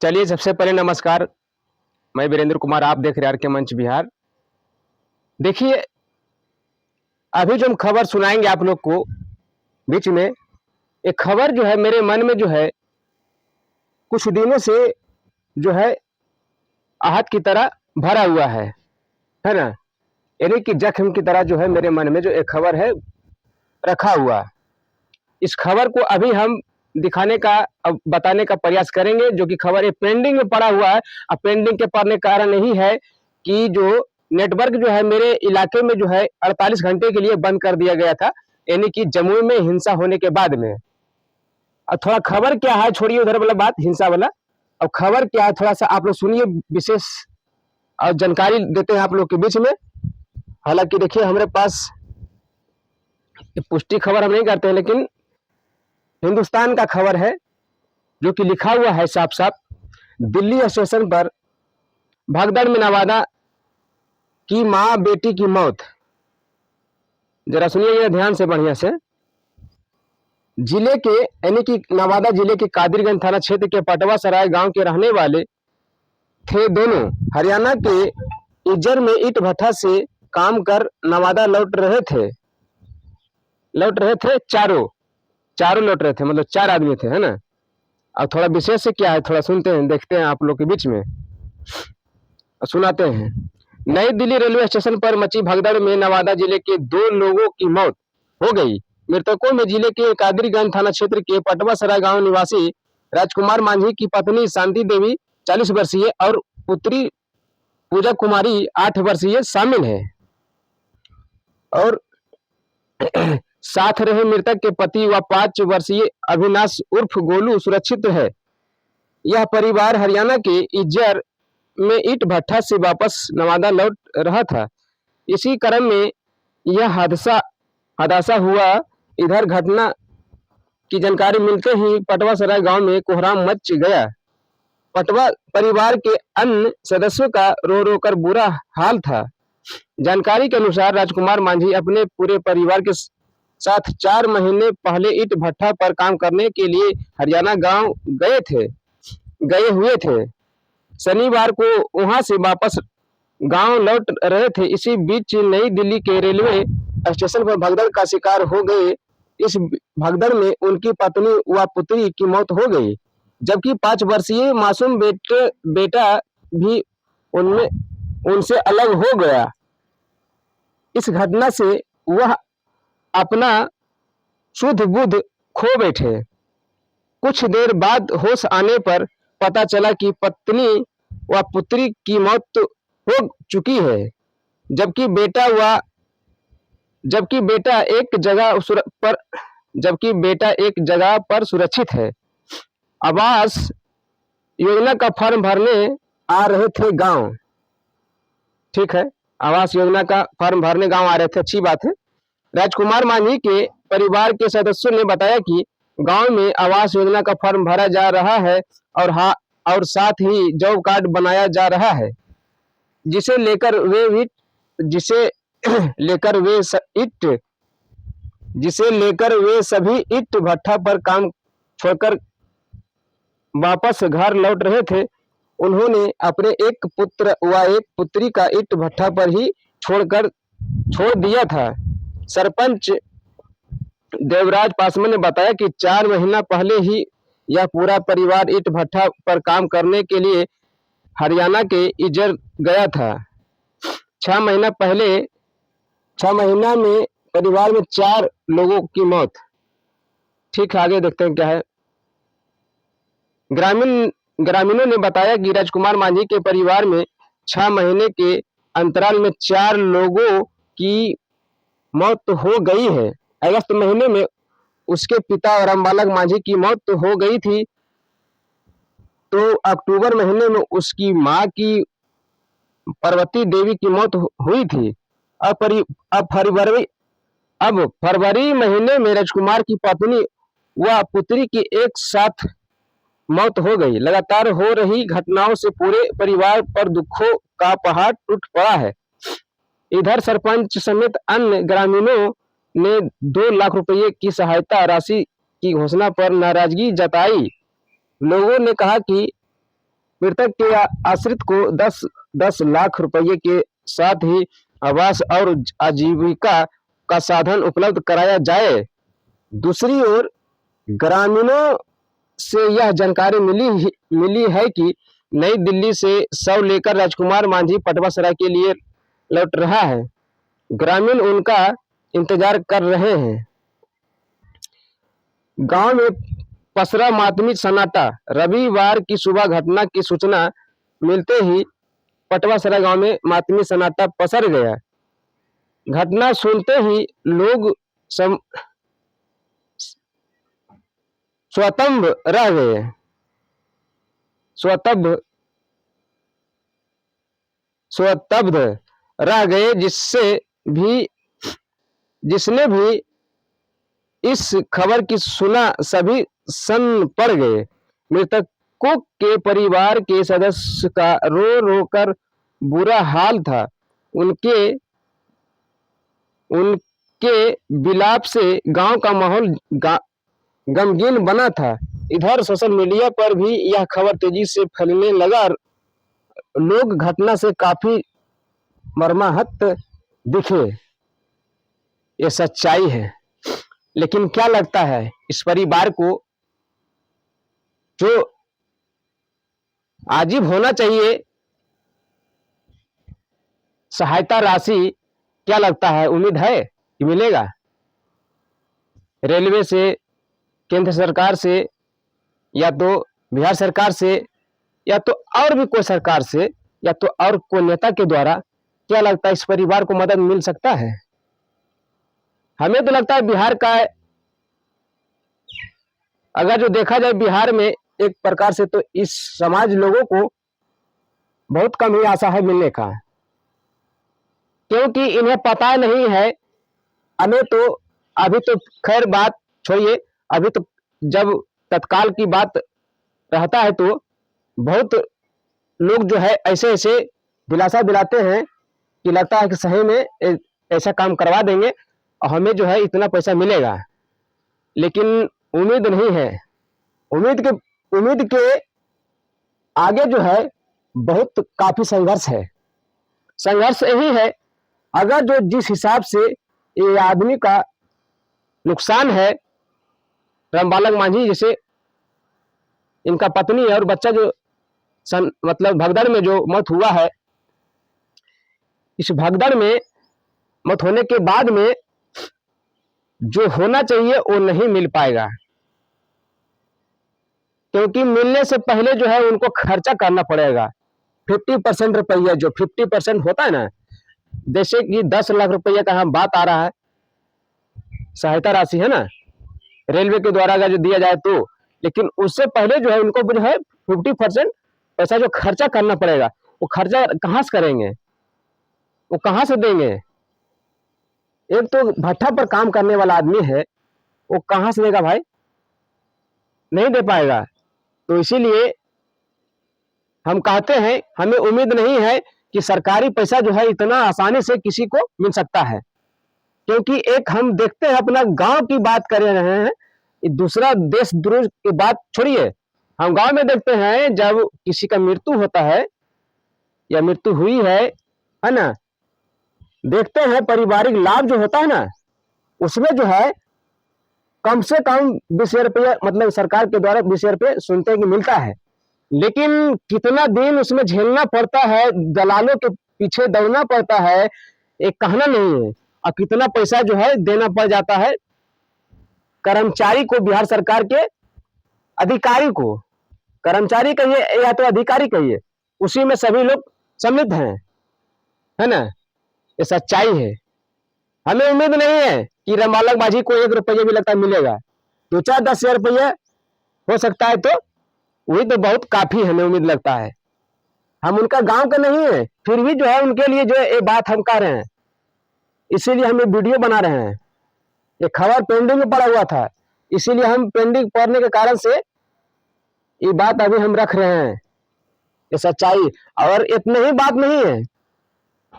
चलिए सबसे पहले नमस्कार। मैं वीरेंद्र कुमार, आप देख रहे हैं आर के मंच बिहार। देखिए, अभी जो हम खबर सुनाएंगे आप लोग को बीच में, एक खबर जो है मेरे मन में जो है कुछ दिनों से जो है आहत की तरह भरा हुआ है ना। यानी कि जख्म की तरह जो है मेरे मन में जो एक खबर है रखा हुआ। इस खबर को अभी हम दिखाने का बताने का प्रयास करेंगे, जो कि खबर एक पेंडिंग में पड़ा हुआ है। अब पेंडिंग के पड़ने का कारण यही है कि जो नेटवर्क जो है मेरे इलाके में जो है 48 घंटे के लिए बंद कर दिया गया था, यानी कि जमुई में हिंसा होने के बाद में। अब थोड़ा खबर क्या है, छोड़िए उधर वाला बात, हिंसा वाला। अब खबर क्या है थोड़ा सा आप लोग सुनिए, विशेष और जानकारी देते हैं आप लोग के बीच में। हालांकि देखिए हमारे पास पुष्टि खबर हम नहीं करते हैं, लेकिन हिंदुस्तान का खबर है जो कि लिखा हुआ है साफ साफ, दिल्ली स्टेशन पर भगदड़ में नवादा की मां बेटी की मौत। जरा सुनिए ध्यान से, बढ़िया से। जिले के यानी कि नवादा जिले के कादिरगंज थाना क्षेत्र के पटवा सराय गांव के रहने वाले थे दोनों। हरियाणा के इज्जर में ईट भट्ठा से काम कर नवादा लौट रहे थे चारों लौट रहे थे, मतलब 4 आदमी थे, है ना। अब थोड़ा विशेष से क्या है थोड़ा सुनते हैं, देखते हैं आप लोग के बीच में, सुनाते हैं। नई दिल्ली रेलवे स्टेशन पर मची भगदड़ में नवादा जिले के 2 लोगों की मौत हो गई। मृतकों में जिले के कादिरगंज थाना क्षेत्र के पटवा सराय गांव निवासी राजकुमार मांझी की पत्नी शांति देवी 40 वर्षीय और पुत्री पूजा कुमारी 8 वर्षीय शामिल है, और साथ रहे मृतक के पति व 5 वर्षीय अविनाश उर्फ गोलू सुरक्षित है। यह परिवार हरियाणा के इज्जर में ईट भट्ठा से वापस नवादा लौट रहा था। इसी क्रम में यह हादसा हुआ। इधर घटना की जानकारी मिलते ही पटवा सराय गांव में कोहराम मच गया। पटवा परिवार के अन्य सदस्यों का रो रो कर बुरा हाल था। जानकारी के अनुसार राजकुमार मांझी अपने पूरे परिवार के साथ 4 महीने पहले ईट भट्ठा पर काम करने के लिए हरियाणा गांव गए हुए थे। शनिवार को वहां से वापस गांव लौट रहे थे। इसी बीच नई दिल्ली के रेलवे स्टेशन पर भगदड़ का शिकार हो गए। इस भगदड़ में उनकी पत्नी व पुत्री की मौत हो गई, जबकि 5 वर्षीय मासूम बेटा भी उनसे अलग हो गया। इस घटना से वह अपना शुद्ध बुद्ध खो बैठे। कुछ देर बाद होश आने पर पता चला कि पत्नी व पुत्री की मौत हो चुकी है, जबकि बेटा एक जगह पर सुरक्षित है। आवास योजना का फॉर्म भरने आ रहे थे गांव। ठीक है, आवास योजना का फॉर्म भरने गांव आ रहे थे, अच्छी बात है। राजकुमार मांझी के परिवार के सदस्यों ने बताया कि गांव में आवास योजना का फॉर्म भरा जा रहा है और साथ ही जॉब कार्ड बनाया जा रहा है, जिसे लेकर वे सभी ईट भट्ठा पर काम छोड़कर वापस घर लौट रहे थे। उन्होंने अपने एक पुत्र व एक पुत्री का ईट भट्ठा पर ही छोड़ दिया था। सरपंच देवराज पासवान ने बताया कि 4 महीना पहले ही यह पूरा परिवार ईट भट्ठा पर काम करने के लिए हरियाणा के इज्जर गया था। 6 महीना में परिवार में 4 लोगों की मौत। ठीक है, आगे देखते हैं क्या है। ग्रामीणों ने बताया कि राजकुमार मांझी के परिवार में 6 महीने के अंतराल में 4 लोगों की मौत हो गई है। अगस्त महीने में उसके पिता रामबालक मांझी की मौत हो गई थी, तो अक्टूबर महीने में उसकी मां की पार्वती देवी की मौत हुई थी। अब फरवरी महीने में राजकुमार की पत्नी व पुत्री की एक साथ मौत हो गई। लगातार हो रही घटनाओं से पूरे परिवार पर दुखों का पहाड़ टूट पड़ा है। इधर सरपंच समेत अन्य ग्रामीणों ने 2 लाख रुपए की सहायता राशि की घोषणा पर नाराजगी जताई। लोगों ने कहा कि मृतक के आश्रित को 10 लाख रुपये के साथ ही आवास और आजीविका का साधन उपलब्ध कराया जाए। दूसरी ओर ग्रामीणों से यह जानकारी मिली है कि नई दिल्ली से शव लेकर राजकुमार मांझी पटवा सराय के लिए लौट रहा है। ग्रामीण उनका इंतजार कर रहे हैं। गांव में पसरा मातमी सन्नाटा। रविवार की सुबह घटना की सूचना मिलते ही पटवा सराय गांव में मातमी सन्नाटा पसर गया। घटना सुनते ही लोग स्वतंभ रह गए। स्वतब्ध रह गए। जिसने भी इस खबर की सुना सभी सन्न पड़ गए। मृतकों के परिवार के सदस्य का रो रो कर बुरा हाल था। उनके विलाप से गांव का माहौल गमगीन बना था। इधर सोशल मीडिया पर भी यह खबर तेजी से फैलने लगा। लोग घटना से काफी मर्माहत दिखे। ये सच्चाई है। लेकिन क्या लगता है इस परिवार को जो आजीब होना चाहिए सहायता राशि, क्या लगता है, उम्मीद है कि मिलेगा? रेलवे से, केंद्र सरकार से, या तो बिहार सरकार से, या तो और भी कोई सरकार से, या तो और कोई नेता के द्वारा, क्या लगता है इस परिवार को मदद मिल सकता है? हमें तो लगता है बिहार का, अगर जो देखा जाए बिहार में एक प्रकार से, तो इस समाज लोगों को बहुत कम ही आशा है मिलने का, क्योंकि इन्हें पता नहीं है। हमें तो अभी तो खैर बात छोड़िए, अभी तो जब तत्काल की बात रहता है तो बहुत लोग जो है ऐसे ऐसे दिलासा दिलाते हैं कि लगता है कि सही में ऐसा काम करवा देंगे और हमें जो है इतना पैसा मिलेगा। लेकिन उम्मीद नहीं है। उम्मीद के आगे जो है बहुत काफी संघर्ष है। संघर्ष यही है, अगर जो जिस हिसाब से ये आदमी का नुकसान है, रामबालक मांझी जैसे इनका पत्नी और बच्चा जो मतलब भगदड़ में जो मौत हुआ है, इस भगदड़ में मौत होने के बाद में जो होना चाहिए वो नहीं मिल पाएगा, क्योंकि मिलने से पहले जो है उनको खर्चा करना पड़ेगा। 50% रुपया, जो 50% होता है ना, जैसे कि 10 लाख रुपया का हम बात आ रहा है, सहायता राशि है ना, रेलवे के द्वारा अगर जो दिया जाए तो, लेकिन उससे पहले जो है उनको जो है 50% पैसा जो खर्चा करना पड़ेगा। वो खर्चा कहाँ से करेंगे, वो कहाँ से देंगे? एक तो भट्ठा पर काम करने वाला आदमी है, वो कहाँ से देगा भाई? नहीं दे पाएगा। तो इसीलिए हम कहते हैं, हमें उम्मीद नहीं है कि सरकारी पैसा जो है इतना आसानी से किसी को मिल सकता है, क्योंकि एक हम देखते हैं, अपना गांव की बात कर रहे हैं, दूसरा देशद्रोह की बात छोड़िए। हम गांव में देखते हैं जब किसी का मृत्यु होता है या मृत्यु हुई है ना, देखते हैं पारिवारिक लाभ जो होता है ना, उसमें जो है कम से कम 20 रुपये, मतलब सरकार के द्वारा 20 रुपये सुनते हैं कि मिलता है। लेकिन कितना दिन उसमें झेलना पड़ता है, दलालों के पीछे दौड़ना पड़ता है, एक कहना नहीं है। और कितना पैसा जो है देना पड़ जाता है कर्मचारी को, बिहार सरकार के अधिकारी को, कर्मचारी कहिए या तो अधिकारी कहिए, उसी में सभी लोग सम्मिलित हैं, है ना। ये सच्चाई है। हमें उम्मीद नहीं है कि रामबालक मांझी को 1 रुपया भी लगता है मिलेगा। 2-4 10 हजार रुपये हो सकता है, तो वही तो बहुत काफी हमें उम्मीद लगता है। हम उनका गांव का नहीं है, फिर भी जो है उनके लिए जो है ये बात हम कह रहे हैं, इसीलिए हम ये वीडियो बना रहे हैं। ये खबर पेंडिंग में पड़ा हुआ था, इसीलिए हम पेंडिंग पड़ने के कारण से ये बात अभी हम रख रहे हैं। ये सच्चाई। और इतने ही बात नहीं है,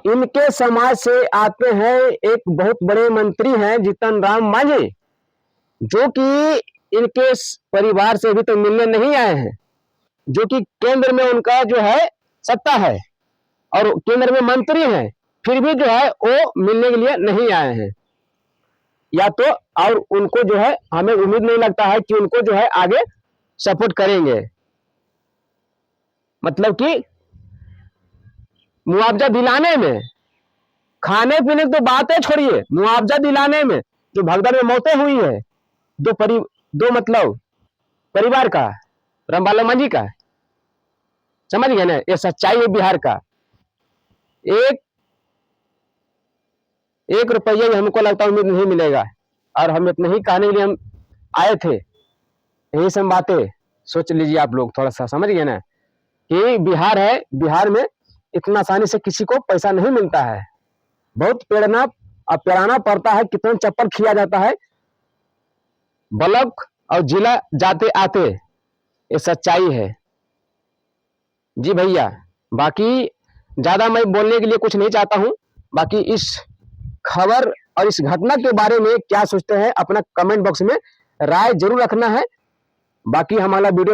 इनके समाज से आते हैं एक बहुत बड़े मंत्री हैं जीतन राम मांझी, जो कि इनके परिवार से अभी तो मिलने नहीं आए हैं। जो कि केंद्र में उनका जो है सत्ता है और केंद्र में मंत्री हैं, फिर भी जो है वो मिलने के लिए नहीं आए हैं, या तो और उनको जो है हमें उम्मीद नहीं लगता है कि उनको जो है आगे सपोर्ट करेंगे। मतलब कि मुआवजा दिलाने में, खाने पीने की तो बात है छोड़िए, मुआवजा दिलाने में जो भगदड़ में मौतें हुई है दो मतलब परिवार का, रामबाला मांझी का, समझ गए ना, ये सच्चाई है बिहार का। एक रुपया भी हमको लगता है उम्मीद नहीं मिलेगा, और हम इतने ही कहने के लिए हम आए थे। यही सब बातें सोच लीजिए आप लोग, थोड़ा सा समझ गए ना कि बिहार है, बिहार में इतना आसानी से किसी को पैसा नहीं मिलता है, बहुत पेड़ाना पड़ता है, कितना चप्पल खिया जाता है ब्लॉक और जिला जाते आते, ये सच्चाई है जी भैया। बाकी ज्यादा मैं बोलने के लिए कुछ नहीं चाहता हूं। बाकी इस खबर और इस घटना के बारे में क्या सोचते हैं अपना कमेंट बॉक्स में राय जरूर रखना है। बाकी हमारा वीडियो